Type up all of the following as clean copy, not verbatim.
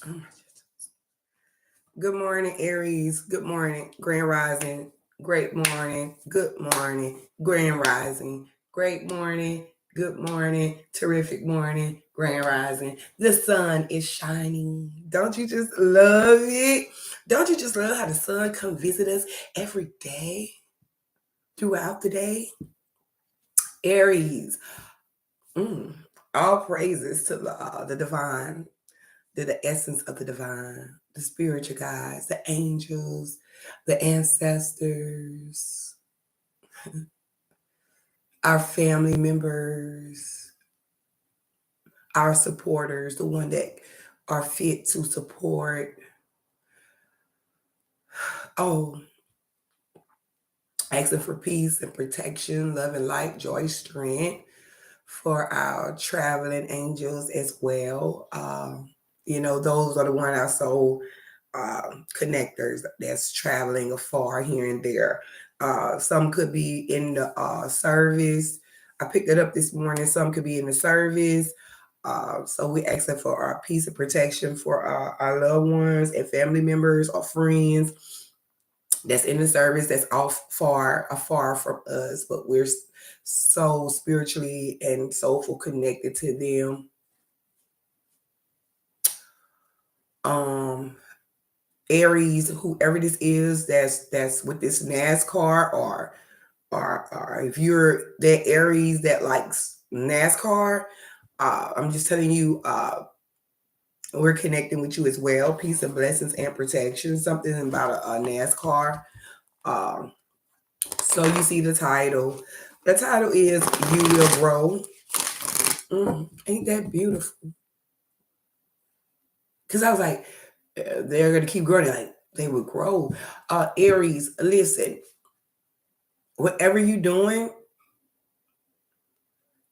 Oh my goodness. Good morning, Aries. Good morning, Grand Rising. Great morning. Good morning, Grand Rising. Great morning. Good morning. Terrific morning, Grand Rising. The sun is shining. Don't you just love it? Don't you just love how the sun come visit us every day throughout the day? Aries. Mm. All praises to the divine, the essence of the divine, the spiritual guides, the angels, the ancestors, our family members, our supporters, the one that are fit to support. Oh, asking for peace and protection, love and light, joy, strength for our traveling angels as well. Those are the one our soul connectors that's traveling afar here and there. Some could be in the service. I picked it up this morning. Some could be in the service. So we asking for our peace and protection for our loved ones and family members or friends that's in the service that's off far afar from us, but we're so spiritually and soulful connected to them. Um, Aries, whoever this is, that's with this NASCAR or if you're that Aries that likes NASCAR, I'm just telling you, we're connecting with you as well. Peace and blessings and protection. Something about a NASCAR. Um, so you see the title. The title is "You Will Grow." Ain't that beautiful? Because I was like, they're gonna keep growing. Like they would grow. Aries, listen. Whatever you're doing,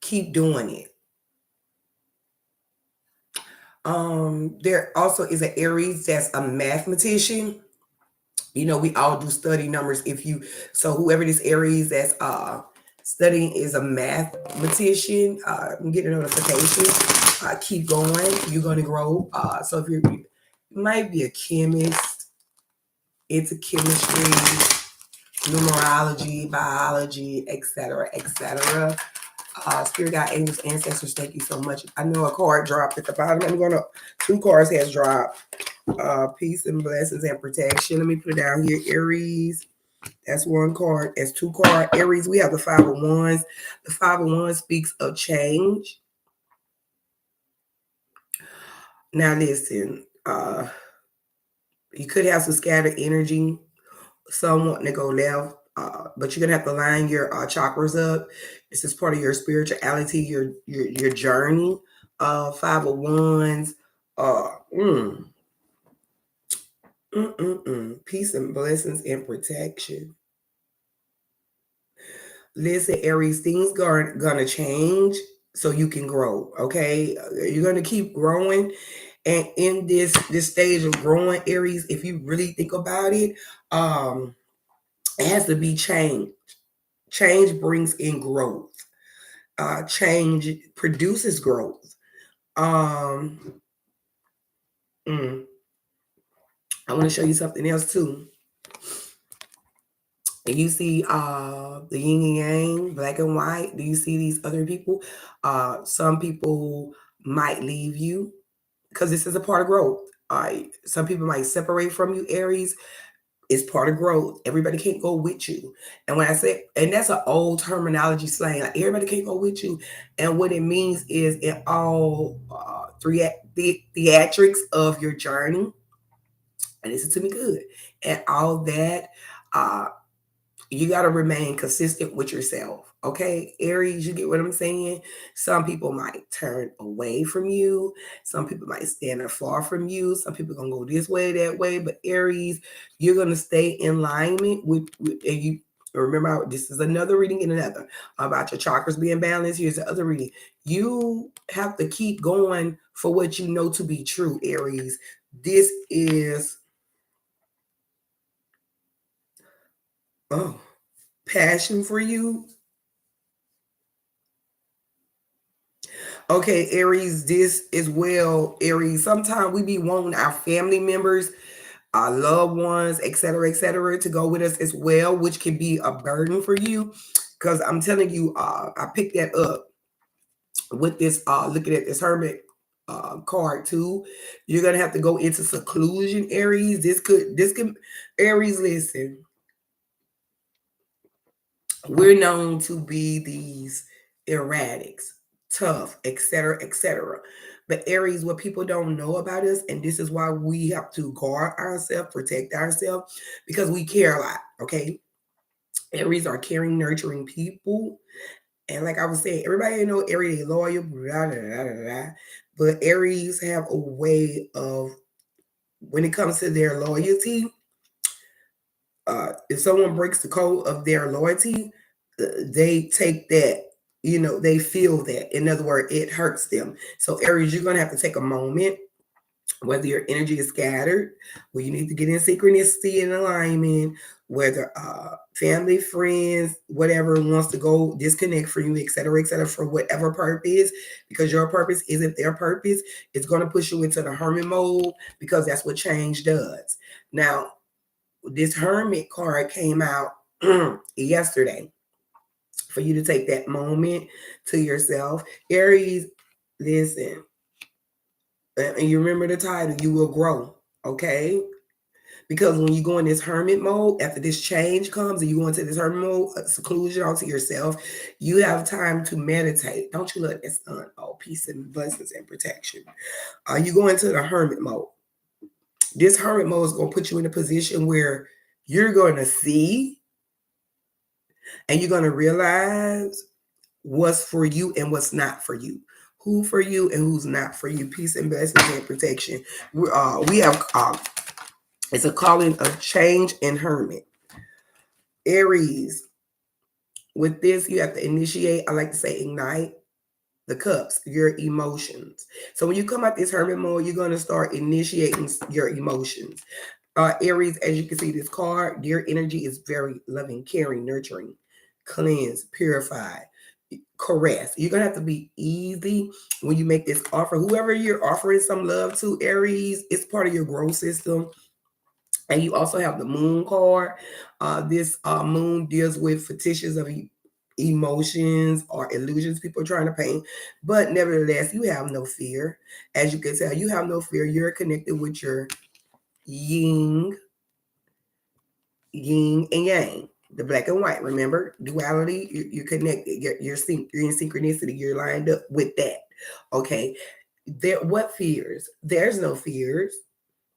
keep doing it. There also is an Aries that's a mathematician. We all do study numbers. So whoever this Aries that's studying is a mathematician, I'm getting a notification. Keep going. You're gonna grow. So if you might be a chemist, it's a chemistry, numerology, biology, etc., etc. Spirit guide, angels, ancestors, thank you so much. I know a card dropped at the bottom. Two cards has dropped. Peace and blessings and protection. Let me put it down here. Aries, that's one card. That's two card. Aries, we have the Five of Wands. The Five of Wands speaks of change. Now listen, you could have some scattered energy, some wanting to go left, but you're gonna have to line your chakras up. This is part of your spirituality, your journey. Five of Wands. Uh, mm, Peace and blessings and protection. Listen, Aries, things are gonna change so you can grow. Okay, you're gonna keep growing, and in this stage of growing, Aries, if you really think about it, it has to be change. Change brings in growth. Change produces growth. Um, mm, I want to show you something else too. You see the yin and yang, black and white. Do you see these other people? Some people might leave you because this is a part of growth. Some people might separate from you, Aries. It's part of growth. Everybody can't go with you. And when I say, and that's an old terminology slang, like everybody can't go with you. And what it means is in all theatrics of your journey, and listen to me good, and all that, uh, you got to remain consistent with yourself. Okay, Aries, you get what I'm saying? Some people might turn away from you. Some people might stand far from you. Some people gonna go this way, that way. But Aries, you're gonna stay in alignment with and you remember this is another reading in another about your chakras being balanced. Here's the other reading. You have to keep going for what you know to be true, Aries. This is oh passion for you. Okay, Aries, this is well, Aries. Sometimes we be wanting our family members, our loved ones, et cetera, to go with us as well, which can be a burden for you. Because I'm telling you, I picked that up with this looking at this hermit card too. You're gonna have to go into seclusion, Aries. This could Aries, listen, we're known to be these erratics, tough, etc., etc. But Aries, what people don't know about us, and this is why we have to guard ourselves, protect ourselves, because we care a lot. Okay, Aries are caring, nurturing people, and like I was saying, everybody know Aries loyal, blah, blah, blah, blah, blah. But Aries have a way of, when it comes to their loyalty, if someone breaks the code of their loyalty, they take that, they feel that. In other words, it hurts them. So, Aries, you're going to have to take a moment, whether your energy is scattered, where you need to get in synchronicity and alignment, whether family, friends, whatever wants to go disconnect from you, et cetera, for whatever purpose, because your purpose isn't their purpose, it's going to push you into the hermit mode because that's what change does. Now, this hermit card came out yesterday for you to take that moment to yourself. Aries, listen, and you remember the title, you will grow, okay? Because when you go in this hermit mode, after this change comes and you go into this hermit mode, seclusion onto yourself, you have time to meditate. Don't you let that sun, oh, peace and blessings and protection. You go into the hermit mode. This hermit mode is going to put you in a position where you're going to see and you're going to realize what's for you and what's not for you. Who for you and who's not for you. Peace and blessings and protection. We have it's a calling of change and hermit. Aries, with this, you have to initiate, I like to say ignite the cups, your emotions. So when you come out this hermit mode, you're going to start initiating your emotions. Aries, as you can see this card, your energy is very loving, caring, nurturing, cleanse, purify, caress. You're gonna have to be easy when you make this offer. Whoever you're offering some love to, Aries, it's part of your growth system. And you also have the moon card. This moon deals with fetishes of emotions or illusions people are trying to paint. But nevertheless, you have no fear. As you can tell, you have no fear. You're connected with your yin, yin and yang, the black and white. Remember, duality. You're connected. You're in synchronicity. You're lined up with that. Okay. What fears? There's no fears.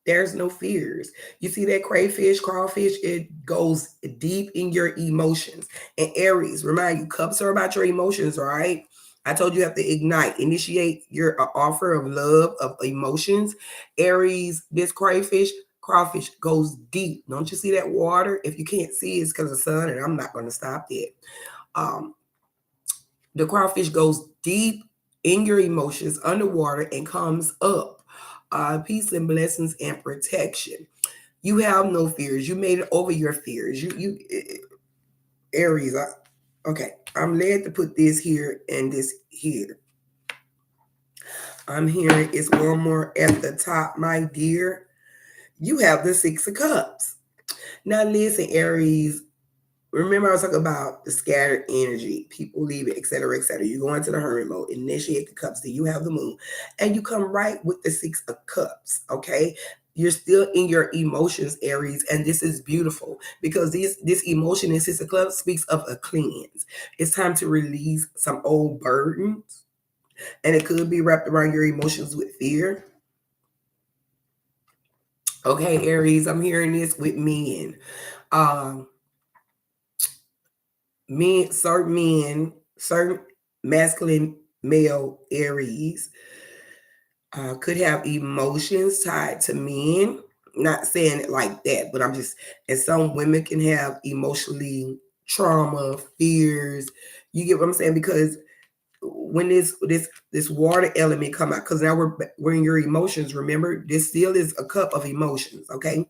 There's no fears. You see that crayfish, crawfish, it goes deep in your emotions. And Aries, remind you, cups are about your emotions, right? I told you have to ignite, initiate your offer of love, of emotions. Aries, this crayfish, crawfish goes deep. Don't you see that water? If you can't see, it's because of the sun, and I'm not going to stop that. Um, the crawfish goes deep in your emotions underwater and comes up. Peace and blessings and protection. You have no fears. You made it over your fears. Aries. Okay, I'm led to put this here and this here. I'm hearing it's one more at the top, my dear. You have the Six of Cups. Now, listen, Aries. Remember, I was talking about the scattered energy, people leave it, et cetera, et cetera. You go into the hermit mode, initiate the cups, then you have the moon, and you come right with the Six of Cups. Okay, you're still in your emotions, Aries, and this is beautiful because this emotion in Six of Cups speaks of a cleanse. It's time to release some old burdens, and it could be wrapped around your emotions with fear. Okay, Aries, I'm hearing this with men. Um, certain masculine male Aries could have emotions tied to men. Not saying it like that, but I'm just, and some women can have emotionally trauma, fears. You get what I'm saying? Because when this water element come out, because now we're in your emotions. Remember, this still is a cup of emotions. Okay,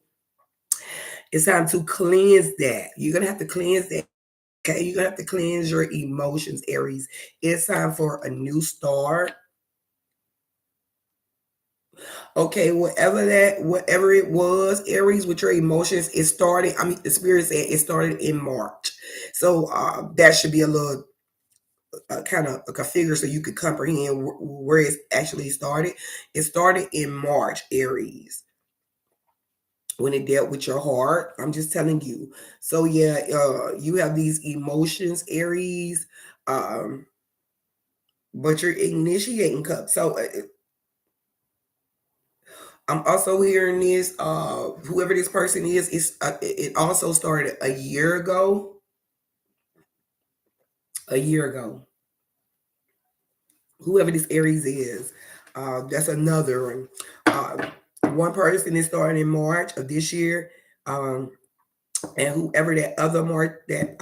it's time to cleanse that. You're gonna have to cleanse that Okay, you're gonna have to cleanse your emotions, Aries. It's time for a new start. Okay, whatever it was, Aries, with your emotions, it started. I mean, the spirit said it started in March, so that should be a little kind of like a figure so you could comprehend where it actually started. It started in March, Aries, when it dealt with your heart. I'm just telling you. So yeah, you have these emotions, Aries, um, but you're initiating cup. So I'm also hearing this. Whoever this person is it also started a year ago. A year ago. Whoever this Aries is, that's another one. One person is starting in March of this year, um, and whoever that other March that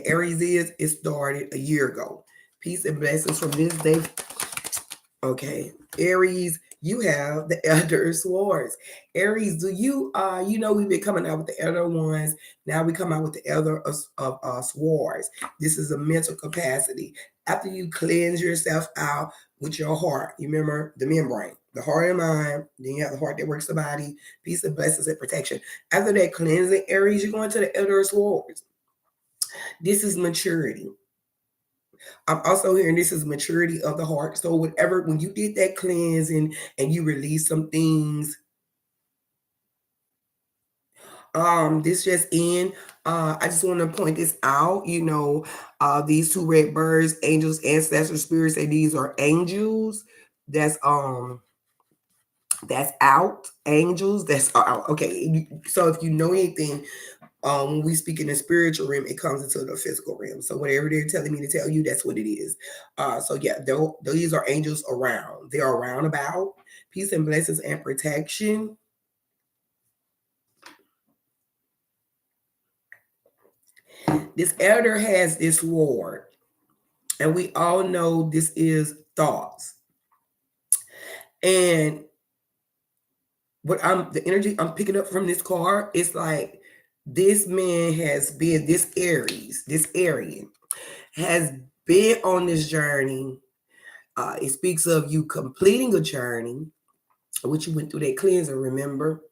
Aries is, it started a year ago. Peace and blessings from this day. Okay, Aries, you have the Elder Swords. Aries, do you you know we've been coming out with the Elder ones. Now we come out with the Elder of Swords. This is a mental capacity. After you cleanse yourself out with your heart, you remember the membrane, the heart and mind. Then you have the heart that works the body. Peace and blessings and protection. After that cleansing, Aries, you're going to the Elder Swords. This is maturity. I'm also hearing this is maturity of the heart. So whatever, when you did that cleansing and you release some things, this just in. I just want to point this out. These two red birds, angels, ancestors, spirits, say these are angels. That's that's out. Angels, that's out. Okay. So if you know anything, when we speak in the spiritual realm, it comes into the physical realm. So whatever they're telling me to tell you, that's what it is. So yeah, these are angels around. They're around about peace and blessings and protection. This elder has this ward, and we all know this is thoughts. And what I'm the energy I'm picking up from this card is like this man has been this Aryan has been on this journey. It speaks of you completing a journey, which you went through that cleanser, remember?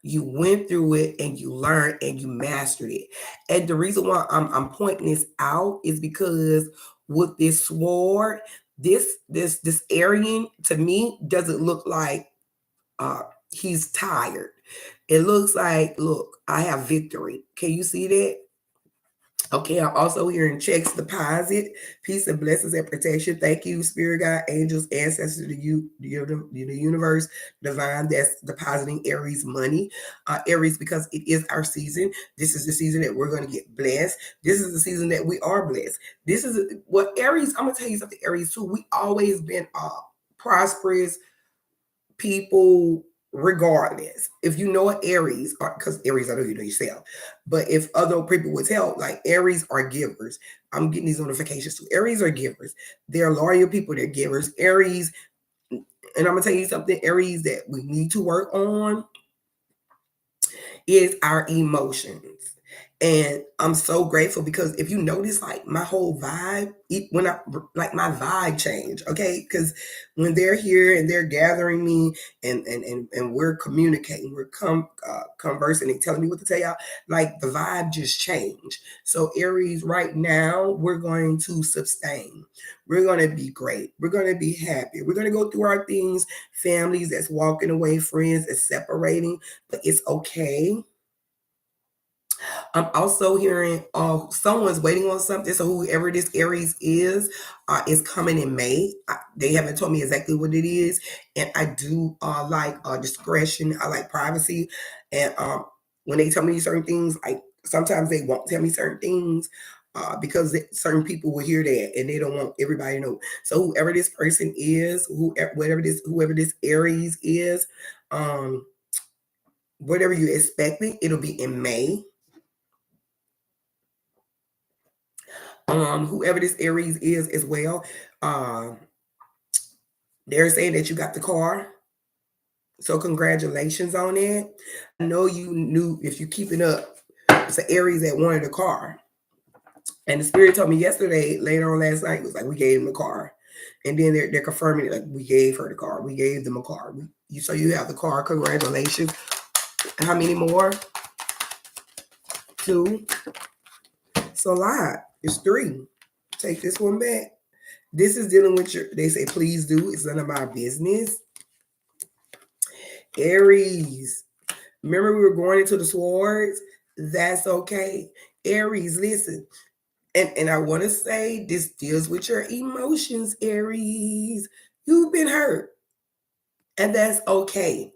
You went through it and you learned and you mastered it. And the reason why I'm pointing this out is because with this sword, this Aryan to me doesn't look like uh he's tired. It looks like, look, I have victory. Can you see that? Okay, I'm also hearing checks deposit, peace and blessings and protection. Thank you, spirit guide, angels, ancestors, the universe, divine that's depositing Aries money. Aries, because it is our season. This is the season that we're going to get blessed. This is the season that we are blessed. This is what Aries, I'm going to tell you something, Aries, too. We always been prosperous people regardless. If you know what Aries are, because Aries, I know you know yourself, but if other people would tell, like Aries are givers. I'm getting these notifications too. Aries are givers. They're loyal people, they're givers. Aries, and I'm gonna tell you something, Aries, that we need to work on is our emotions. And I'm so grateful because if you notice, like my whole vibe, when I like my vibe change, okay? Because when they're here and they're gathering me and we're communicating, we're conversing and telling me what to tell y'all, like the vibe just changed. So Aries, right now, we're going to sustain. We're going to be great. We're going to be happy. We're going to go through our things, families that's walking away, friends that's separating, but it's okay. I'm also hearing someone's waiting on something. So whoever this Aries is coming in May. They haven't told me exactly what it is, and I do like discretion. I like privacy, and when they tell me certain things, like sometimes they won't tell me certain things. Because certain people will hear that and they don't want everybody to know. So whoever this person is, whoever this Aries is, um, whatever you're expecting, it'll be in May. Whoever this Aries is as well, um, they're saying that you got the car. So congratulations on it. I know you knew if you keep it up, it's an Aries that wanted a car. And the spirit told me yesterday, later on last night, it was like we gave him a car. And then they're confirming it, like we gave her the car. We gave them a car. So you have the car. Congratulations. How many more? Two. It's a lot. It's three. Take this one back. This is dealing with your, they say, please do. It's none of my business. Aries. Remember we were going into the swords? That's okay. Aries, listen. And I want to say this deals with your emotions, Aries. You've been hurt. And that's okay.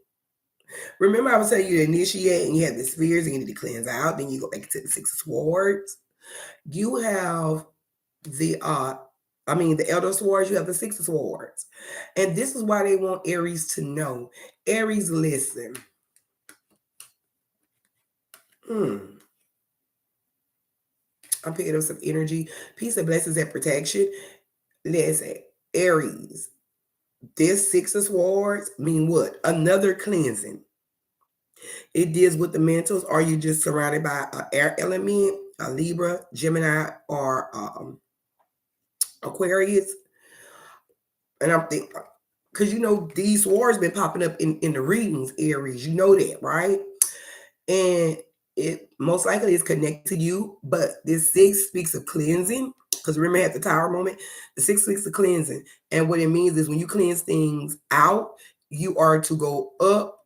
Remember, I was telling you to initiate and you have the spheres and you need to cleanse out. Then you go back to the Six of Swords. You have the Elder Swords, you have the Six of Swords. And this is why they want Aries to know. Aries, listen. I'm picking up some energy. Peace and blessings and protection. Listen, Aries, this Six of Swords mean what? Another cleansing. It deals with the mentals. Are you just surrounded by an air element, a Libra, Gemini, or Aquarius? And I'm thinking, because you know these swords been popping up in the readings, Aries. You know that, right? And it most likely is connected to you, but this six speaks of cleansing. Because remember at the tower moment, the six speaks of cleansing. And what it means is when you cleanse things out, you are to go up.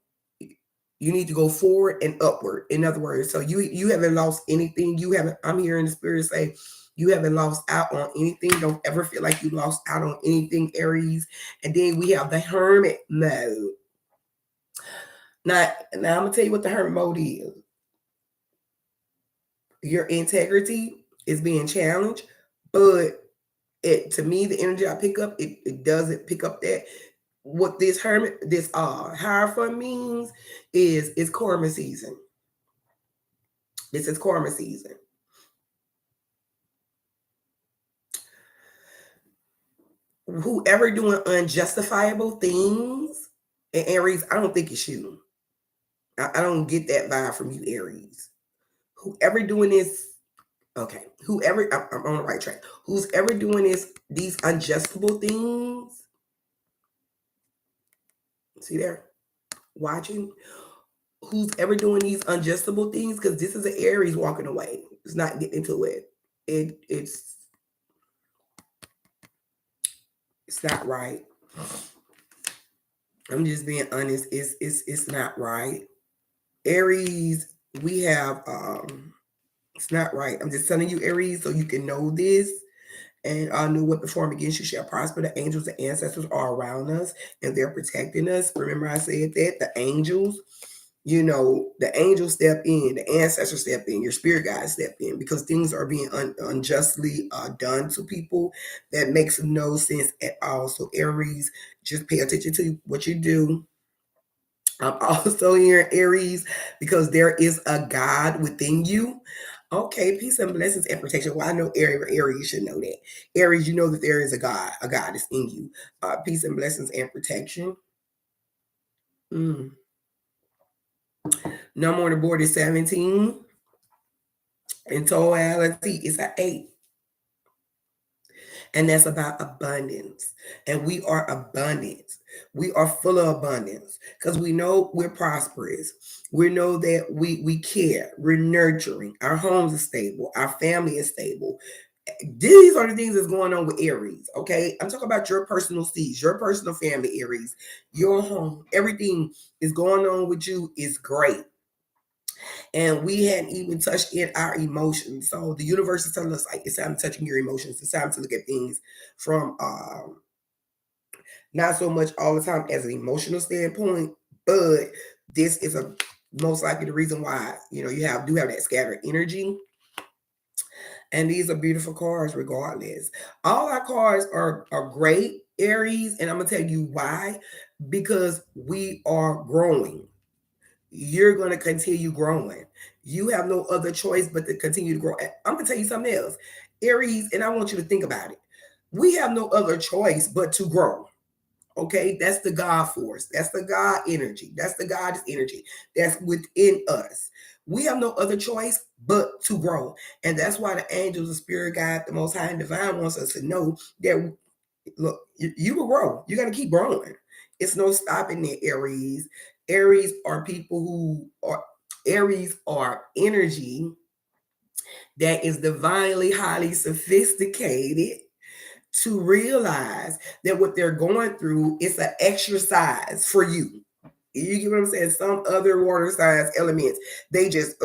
You need to go forward and upward. In other words, so you haven't lost anything. You haven't, I'm hearing the spirit say, you haven't lost out on anything. Don't ever feel like you lost out on anything, Aries. And then we have the hermit mode. Now I'm gonna tell you what the hermit mode is. Your integrity is being challenged, but to me, the energy I pick up, it doesn't pick up that. What this hermit, this Hierophant means is it's karma season. This is karma season. Whoever doing unjustifiable things, and Aries, I don't think it's you. I don't get that vibe from you, Aries. Whoever doing this, okay. Whoever, I'm on the right track. Who's ever doing these unjustable things? See there, watching. Who's ever doing these unjustable things? Because this is an Aries walking away. It's not getting into it. It's not right. I'm just being honest. It's not right. Aries, we have it's not right. I'm just telling you, Aries, so you can know this. And no weapon formed against you shall prosper. The angels, the ancestors are around us and they're protecting us. Remember, I said that the angels, you know, the angels step in, the ancestors step in, your spirit guides step in because things are being unjustly done to people that makes no sense at all. So, Aries, just pay attention to what you do. I'm also here, Aries, because there is a God within you. Okay, peace and blessings and protection. Well, I know Aries, you should know that. Aries, you know that there is a God is in you. Peace and blessings and protection. Number on the board is 17. In totality, it's an 8. And that's about abundance. And we are abundance. We are full of abundance because we know we're prosperous. We know that we care. We're nurturing. Our homes are stable. Our family is stable. These are the things that's going on with Aries. Okay, I'm talking about your personal seeds, your personal family, Aries, your home. Everything is going on with you is great. And we hadn't even touched in our emotions. So the universe is telling us like it's time touching your emotions. It's time to look at things from not so much all the time as an emotional standpoint, but this is a most likely the reason why you do have that scattered energy. And these are beautiful cards regardless. All our cards are great, Aries, and I'm gonna tell you why. Because we are growing. You're going to continue growing. You have no other choice but to continue to grow. I'm going to tell you something else, Aries, and I want you to think about it. We have no other choice but to grow. Okay, that's the God force. That's the God energy. That's the God's energy that's within us. We have no other choice but to grow. And that's why the angels, the spirit guide, the most high and divine wants us to know that, look, you will grow. You got to keep growing. It's no stopping it, Aries. Aries are people who are, Aries are energy that is divinely highly sophisticated to realize that what they're going through is an exercise for you. You get what I'm saying? Some other water signs elements, they just,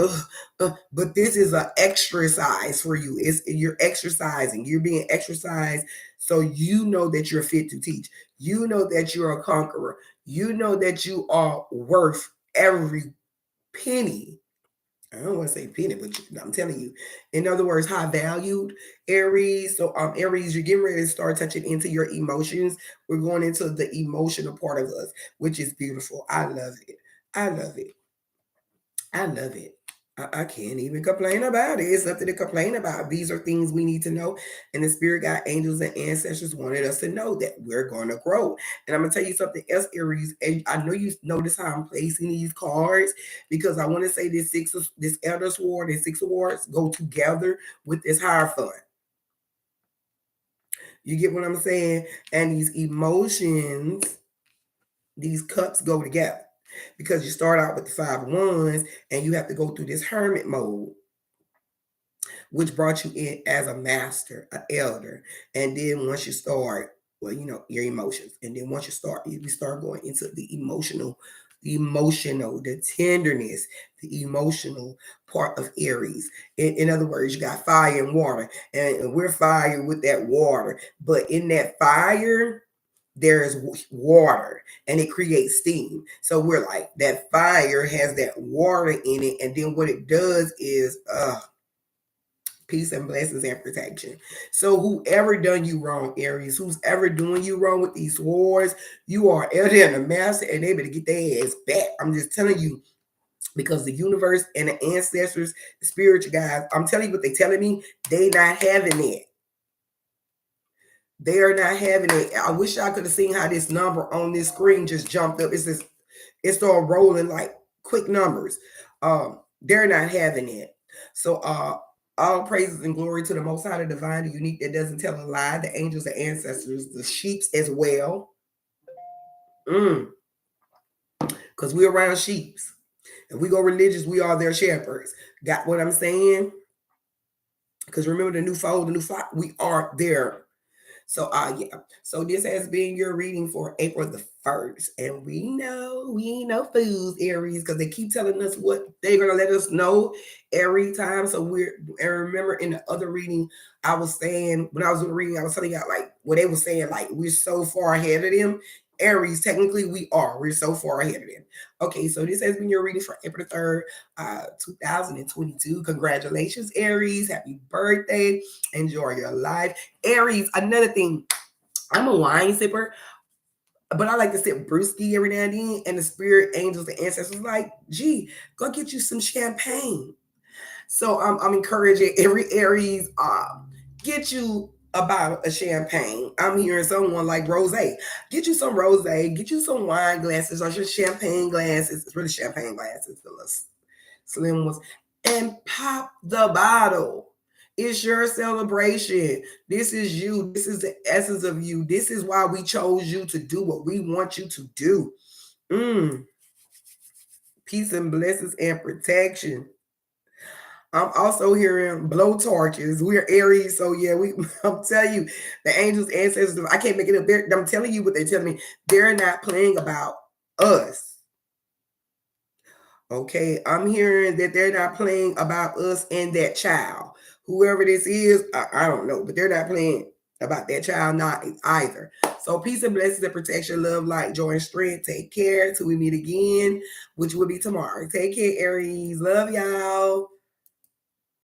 but this is an exercise for you. It's you're exercising, you're being exercised, so you know that you're fit to teach. You know that you're a conqueror. You know that you are worth every penny. I don't want to say penny, but I'm telling you. In other words, high valued, Aries. So Aries, you're getting ready to start touching into your emotions. We're going into the emotional part of us, which is beautiful. I love it. I love it. I love it. I can't even complain about it. It's nothing to complain about. These are things we need to know. And the spirit guide, angels, and ancestors wanted us to know that we're going to grow. And I'm going to tell you something else, Aries. And I know you notice how I'm placing these cards because I want to say this Elder Sword and Six Awards go together with this higher fun. You get what I'm saying? And these emotions, these cups go together because you start out with the 5 of Wands and you have to go through this hermit mode, which brought you in as a master, an elder. And then once you start, well, you know, your emotions. And then once we start going into the emotional, the tenderness, the emotional part of Aries. In other words, you got fire and water, and we're fire with that water. But in that fire, there's water and it creates steam. So we're like, that fire has that water in it. And then what it does is, peace and blessings and protection. So whoever done you wrong, Aries, who's ever doing you wrong with these wars, you are elder and a master and able to get their ass back. I'm just telling you, because the universe and the ancestors, the spiritual guys, I'm telling you what they telling me, they not having it. They are not having it. I wish I could have seen how this number on this screen just jumped up. It started rolling like quick numbers. They're not having it. So all praises and glory to the Most High, the divine, the unique that doesn't tell a lie, the angels, the ancestors, the sheeps as well. Because we're around sheeps. And we go religious, we are their shepherds. Got what I'm saying? Because remember the new fold, the new flock, we are there. So yeah. So this has been your reading for April the 1st. And we ain't no fools, Aries, because they keep telling us what they're gonna let us know every time. So and remember in the other reading, I was saying when I was doing the reading, I was telling you like what they were saying, like we're so far ahead of them. Aries, technically we are. We're so far ahead of them. Okay, so this has been your reading for April the 3rd, 2022. Congratulations, Aries. Happy birthday. Enjoy your life. Aries, another thing, I'm a wine sipper, but I like to sip brewski every now and then. And the spirit angels, the ancestors, like, gee, go get you some champagne. So I'm encouraging every Aries, get you a bottle of champagne. I'm hearing someone like rose. Get you some rose, get you some wine glasses or just champagne glasses. It's really champagne glasses, the slim ones, and pop the bottle. It's your celebration. This is you. This is the essence of you. This is why we chose you to do what we want you to do. Peace and blessings and protection. I'm also hearing blow torches. We're Aries, so yeah, I'm telling you, the angels, ancestors, I can't make it up. I'm telling you what they tell me. They're not playing about us. Okay, I'm hearing that they're not playing about us and that child. Whoever this is, I don't know, but they're not playing about that child, not either. So peace and blessings and protection, love, light, joy, and strength. Take care till we meet again, which will be tomorrow. Take care, Aries. Love y'all.